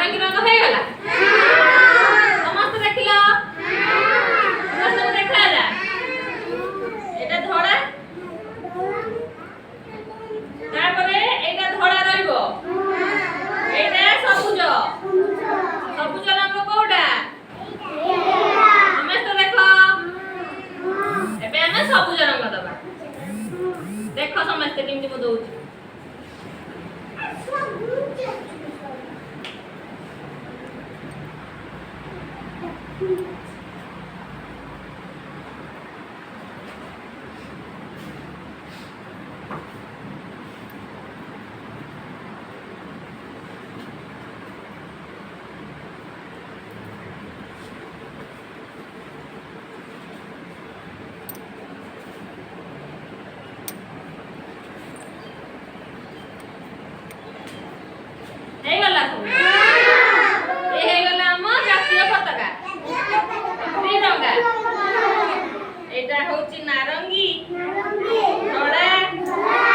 नारंगी रंग हो गला समस्त देखिलो समस्त देखा जा एटा धड़ा तारपरे एटा धड़ा रहइबो एटा सबुज सबुज रंग कोडा समस्त देखो एबे हम सबुज रंग दबा देखो समस्त केमति मो दउची नारंगी धड़ा